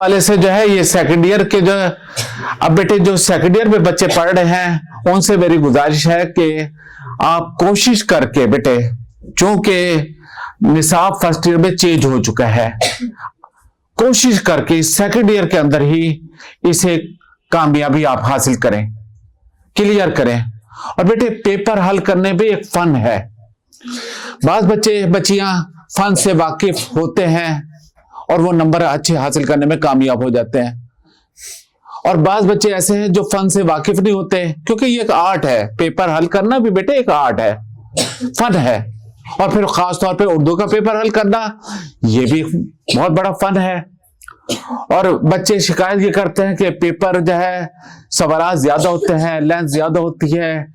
वाले से जो है ये सेकंड ईयर के जो अब बेटे जो सेकंड ईयर में बच्चे पढ़ रहे हैं उनसे मेरी गुजारिश है कि आप कोशिश करके बेटे, चूंकि निसाब फर्स्ट ईयर में चेंज हो चुका है, कोशिश करके सेकंड ईयर के अंदर ही इसे कामयाबी आप हासिल करें, क्लियर करें। और बेटे पेपर हल करने में एक फन है। बाज बच्चे बच्चियां फन से वाकिफ होते हैं और वो नंबर अच्छे हासिल करने में कामयाब हो जाते हैं, और बाज बच्चे ऐसे हैं जो फन से वाकिफ नहीं होते, क्योंकि ये एक आर्ट है। पेपर हल करना भी बेटे एक आर्ट है, फन है। और फिर खास तौर पे उर्दू का पेपर हल करना ये भी बहुत बड़ा फन है। और बच्चे शिकायत ये करते हैं कि पेपर जो है सवाल ज्यादा होते हैं, लेंथ ज्यादा होती है,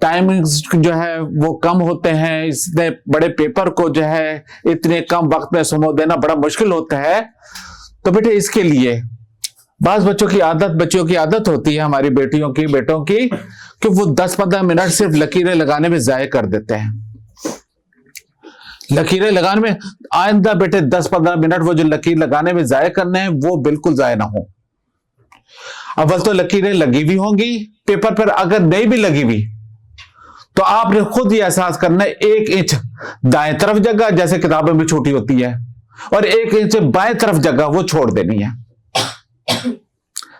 टाइमिंग्स जो है वो कम होते हैं, इसने बड़े पेपर को जो है इतने कम वक्त में समझ देना बड़ा मुश्किल होता है। तो बेटे इसके लिए बाज बच्चों की आदत होती है, हमारी बेटियों की बेटों की, कि वो 10-15 मिनट सिर्फ लकीरें लगाने में जाया कर देते हैं। लकीरें लगाने में आइंदा बेटे 10-15 मिनट वो जो लकीर लगाने में जाया करने हैं वो बिल्कुल जाया ना हो। अव्वल तो लकीरें लगी हुई होंगी पेपर पर, अगर नहीं भी लगी हुई तो आपने खुद ही एहसास करना है 1 इंच दाएं तरफ जगह, जैसे किताबों में छोटी होती है, और 1 इंच बाएं तरफ जगह वो छोड़ देनी है।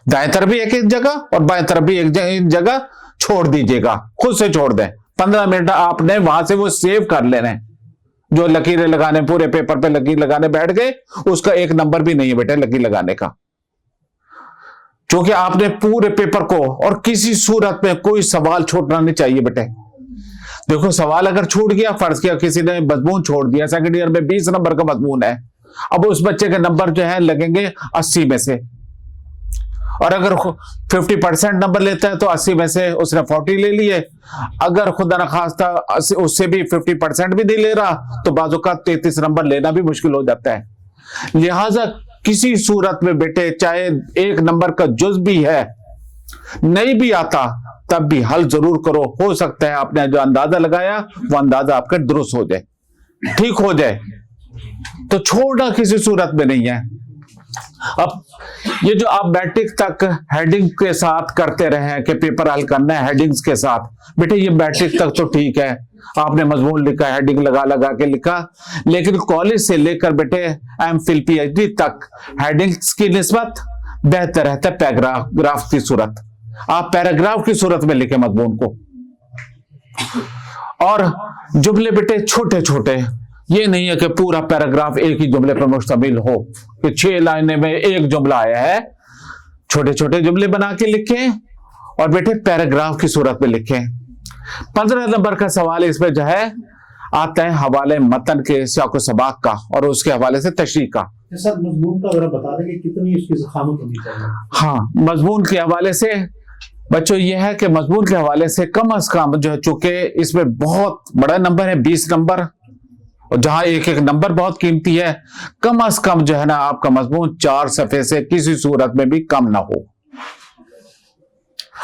दाएं तरफ भी 1 इंच जगह और बाएं तरफ भी 1 इंच जगह छोड़ दीजिएगा, खुद से छोड़ दें। 15 मिनट आपने वहां से वो सेव कर लेना है। जो लकीरें लगाने पूरे पेपर पे लकीर लगाने बैठ गए, उसका 1 नंबर भी नहीं है बेटे लकीर लगाने का, क्योंकि आपने पूरे पेपर को, और किसी सूरत में कोई सवाल छूटना नहीं चाहिए बेटे। देखो सवाल अगर छूट गया, फर्ज किया किसी ने मजमून छोड़ दिया, सेकंड ईयर में 20 नंबर का मजमून है, अब उस बच्चे के नंबर जो है लगेंगे 80 में से, और अगर 50% नंबर लेता है तो 80 में से उसने 40 ले लिए। अगर खुदा न खास्ता उससे भी 50% भी नहीं ले रहा तो बाजू का 33 नंबर लेना भी मुश्किल हो जाता है। लिहाजा किसी सूरत में बेटे चाहे 1 नंबर का जुज भी है, नहीं भी आता तब भी हल जरूर करो। हो सकता है आपने जो अंदाजा लगाया वो अंदाजा आपका दुरुस्त हो जाए, ठीक हो जाए, तो छोड़ना किसी सूरत में नहीं है। अब ये जो आप मैट्रिक तक हेडिंग के साथ करते रहे हैं कि पेपर हल करना है हेडिंग्स के साथ, बेटे ये मैट्रिक तक तो ठीक है, आपने मजमून लिखा, हेडिंग लगा लगा के लिखा, लेकिन कॉलेज से लेकर बेटे एमफिल पीएचडी तक हेडिंग्स की निस्बत बेहतर है पैराग्राफ की सूरत। आप पैराग्राफ की सूरत में लिखे मजमून को, और जुमले बेटे छोटे छोटे, ये नहीं है कि पूरा पैराग्राफ एक ही जुमले पर मुश्तमिल हो कि 6 लाइनें में एक जुमला आया है। छोटे छोटे जुमले बना के लिखें और बेटे पैराग्राफ की सूरत में लिखें। 15 नंबर का सवाल इसमें जो है आता है हवाले मतन के सियाक सबाक का और उसके हवाले से तशरीह का। सर मजमून का जरा बता दें कि कितनी इसकी ज़खामत होनी चाहिए। हाँ, मजमून के हवाले से बच्चों ये है कि मजमून के हवाले से कम अज कम जो है, चूंकि इसमें बहुत बड़ा नंबर है 20 नंबर, और जहां एक एक नंबर बहुत कीमती है, कम अज कम जो है ना आपका मजमून 4 सफ़े से किसी सूरत में भी कम ना हो।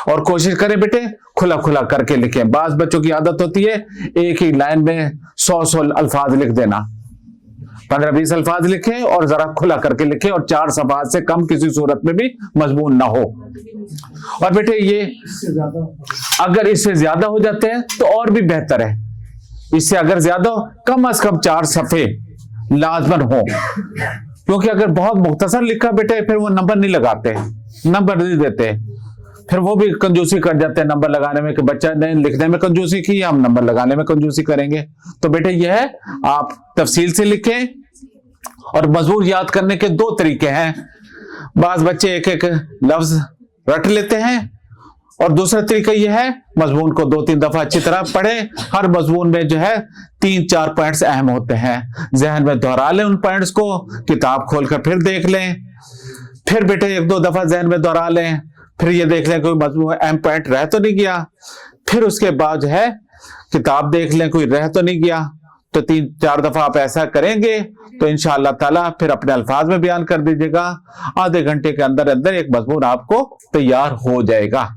और कोशिश करें बेटे खुला खुला करके लिखें। बाज बच्चों की आदत होती है एक ही लाइन में 100 अल्फाज लिख देना, 15-20 अल्फाज लिखें और जरा खुला करके लिखें, और 4 सफ़हात से कम किसी सूरत में भी मजमून ना हो। और बेटे ये अगर इससे ज्यादा हो जाते हैं तो और भी बेहतर है, इससे अगर ज्यादा कम अज कम 4 सफ़े लाजमन हो, क्योंकि अगर बहुत मुख्तसर लिखा बेटे फिर वो नंबर नहीं लगाते, नंबर नहीं देते, फिर वो भी कंजूसी कर जाते हैं नंबर लगाने में कि बच्चा ने लिखने में कंजूसी की, हम नंबर लगाने में कंजूसी करेंगे। तो बेटे यह है आप तफसील से लिखें। और मजमून याद करने के 2 तरीके हैं। बाज बच्चे एक एक लफ्ज रट लेते हैं, और दूसरा तरीका यह है मजमून को 2-3 दफा अच्छी तरह पढ़े। हर मजमून में जो है 3-4 पॉइंट्स अहम होते हैं, जहन में दोहरा लें उन पॉइंट्स को, किताब खोलकर फिर देख लें, फिर बेटे 1-2 दफा जहन में दोहरा लें, फिर ये देख लें कोई मजमून अहम पॉइंट रह तो नहीं गया, फिर उसके बाद जो है किताब देख लें कोई रह तो नहीं गया। तो 3-4 दफा आप ऐसा करेंगे तो इंशाअल्लाह ताला फिर अपने अल्फाज में बयान कर दीजिएगा, आधे घंटे के अंदर अंदर एक मजमून आपको तैयार हो जाएगा।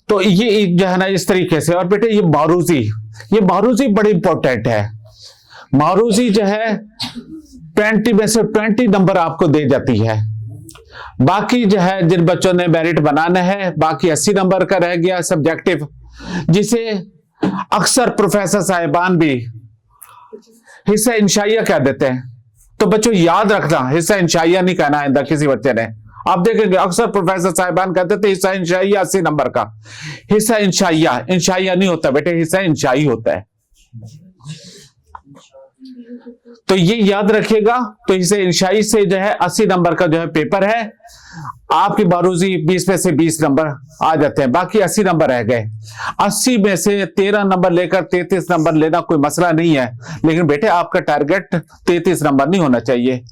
तो ये जो है ना इस तरीके से। और बेटे ये मारूजी बड़ी इंपॉर्टेंट है। मारूजी जो है 20 में से 20 नंबर आपको दे जाती है। बाकी जो है जिन बच्चों ने मेरिट बनाना है, बाकी 80 नंबर का रह गया सब्जेक्टिव, जिसे अक्सर प्रोफेसर साहिबान भी हिस्सा इंशाइया कह देते हैं। तो बच्चों याद रखना, हिस्सा इंशाइया नहीं कहना आइंदा किसी बच्चे ने। आप देखेंगे अक्सर प्रोफेसर साहिबान कहते थे हिस्सा इंशाइया 80 नंबर का। हिस्सा इंशाइया नहीं होता बेटे, हिस्सा इंशाई होता है। तो ये याद रखिएगा। तो इसे इंशाई से जो है 80 नंबर का जो है पेपर है। आपकी बारूजी 20 में से 20 नंबर आ जाते हैं, बाकी 80 नंबर रह गए। 80 में से 13 नंबर लेकर 33 नंबर लेना कोई मसला नहीं है, लेकिन बेटे आपका टारगेट 33 नंबर नहीं होना चाहिए।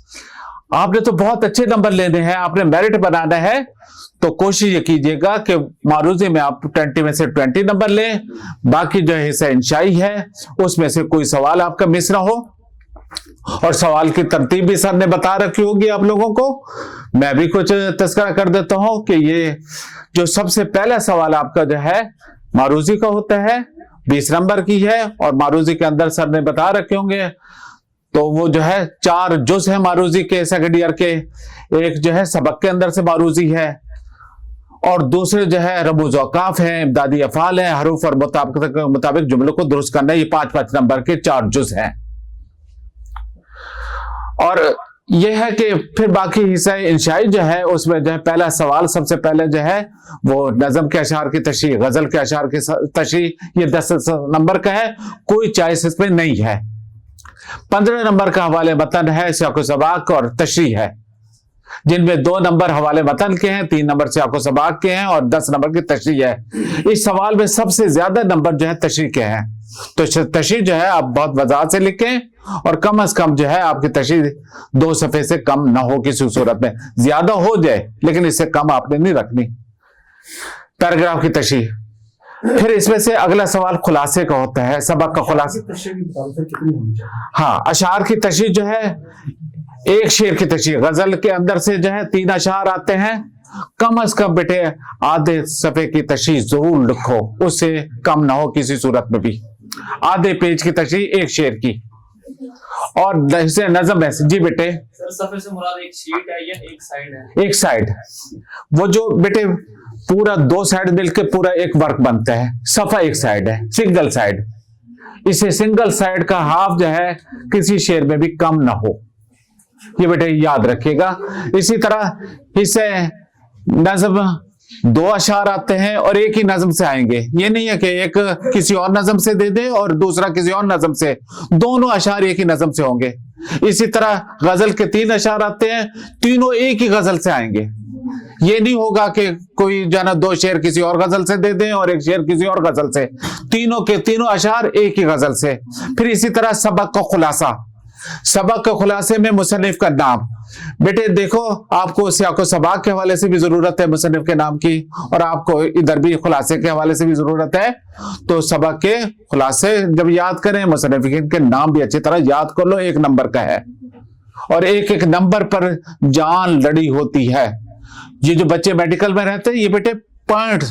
आपने तो बहुत अच्छे नंबर लेने हैं, आपने मेरिट बनाना है, तो कोशिश ये कीजिएगा कि मारूजी में आप 20 में से 20 नंबर लें। बाकी जो हिस्सा इंशाई है उसमें से कोई सवाल आपका मिस ना हो। और सवाल की तरतीब भी सर ने बता रखी होगी आप लोगों को। मैं भी कुछ तस्करा कर देता हूं कि ये जो सबसे पहला सवाल आपका जो है मारूजी का होता है, 20 नंबर की है, और मारूजी के अंदर सर ने बता रखे होंगे। तो वो जो है 4 जुज है मारूजी के सेकंड ईयर के। एक जो है सबक के अंदर से मारूजी है, और दूसरे जो है रमूज औकाफ है, इमदादी अफाल है, हरूफ और मुताबिक जुमलों को दुरुस्त करना। ये 5-5 नंबर के 4 जुज हैं। और यह है कि फिर बाकी हिस्सा इंशाई जो है उसमें जो है पहला सवाल सबसे पहले जो है वो नज़म के अशार की तशरीह, गजल के अशार की तशरीह, ये 10 नंबर का है, कोई चॉइस इसमें नहीं है। 15 नंबर का हवाले मतन है, सियाक़ो सबाक और तशरीह है, जिनमें 2 नंबर हवाले मतन के हैं, 3 नंबर सियाक़ो सबाक के हैं और 10 नंबर की तशरीह है। इस सवाल में सबसे ज्यादा नंबर जो है तशरीह के हैं। तो तशरीह जो है आप बहुत वजाहत से लिखें, और कम से कम जो है आपकी तशरीह 2 सफ़े से कम ना हो, किसी सूरत में ज्यादा हो जाए लेकिन इससे कम आपने नहीं रखनी। पैराग्राफ की तशरीह। फिर इसमें से अगला सवाल खुलासे का होता है, सबक का खुलासा। हाँ, अशार की तशरीह जो है एक शेर की तशरीह, गजल के अंदर से जो है 3 अशार आते हैं, कम से कम बेटे आधे सफ़े की तशरीह जरूर लिखो, उससे कम ना हो किसी सूरत में भी। आधे पेज की तशरीह एक शेर की। और नज़म है जी बेटे। सर सफ़े से मुराद एक शीट है या एक साइड है? एक साइड। वो जो बेटे पूरा 2 साइड मिलकर पूरा एक वर्क बनता है, सफा एक साइड है, सिंगल साइड। इसे सिंगल साइड का हाफ जो है किसी शेर में भी कम ना हो, ये बेटे याद रखिएगा। इसी तरह इसे नज़म 2 अशार आते हैं और एक ही नज़म से आएंगे। ये नहीं है कि एक किसी और नज़म से दे दे और दूसरा किसी और नज़म से, दोनों अशार एक ही नज़म से होंगे। इसी तरह गजल के 3 अशार आते हैं, तीनों एक ही गजल से आएंगे। ये नहीं होगा कि कोई जाना 2 शेर किसी और गजल से दे दें और एक शेर किसी और गजल से, तीनों के तीनों अशार एक ही गजल से। फिर इसी तरह सबक का खुलासा, सबक के खुलासे में मुसन्निफ का नाम। बेटे देखो आपको सियाक़ो सबाक के हवाले से भी जरूरत है मुसन्निफ के नाम की, और आपको इधर भी खुलासे के हवाले से भी जरूरत है। तो सबक के खुलासे जब याद करें, मुसन्निफिन के नाम भी अच्छी तरह याद कर लो। 1 नंबर का है और एक एक नंबर पर जान लड़ी होती है। ये जो बच्चे मेडिकल में रहते हैं, ये बेटे पॉइंट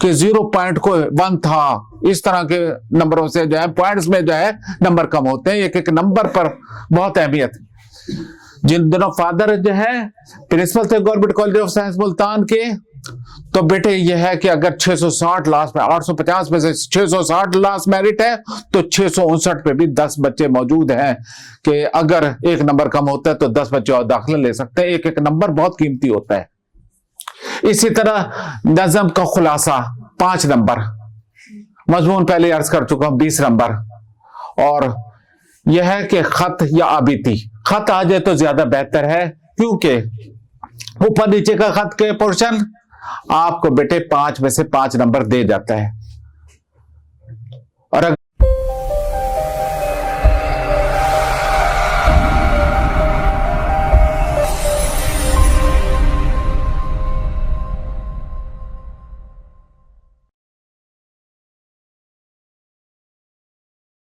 कि 0 पॉइंट को 1 था, इस तरह के नंबरों से जो है पॉइंट्स में जो है नंबर कम होते हैं। एक एक नंबर पर बहुत अहमियत। जिन दिनों फादर जो है प्रिंसिपल थे government college of science Multan के, तो बेटे यह है कि अगर 660 लास्ट में 850 में से 660 लास्ट मेरिट है तो 659 पे भी 10 बच्चे मौजूद हैं कि अगर एक नंबर कम होता है तो 10 बच्चे और दाखिला ले सकते हैं। एक एक नंबर बहुत कीमती होता है। इसी तरह नज़म का खुलासा 5 नंबर, मजमून पहले अर्ज कर चुका हूं 20 नंबर। और यह है कि खत या आबिती, खत आ जाए तो ज्यादा बेहतर है, क्योंकि ऊपर नीचे का खत के पोर्शन आपको बेटे 5 में से 5 नंबर दे जाता है।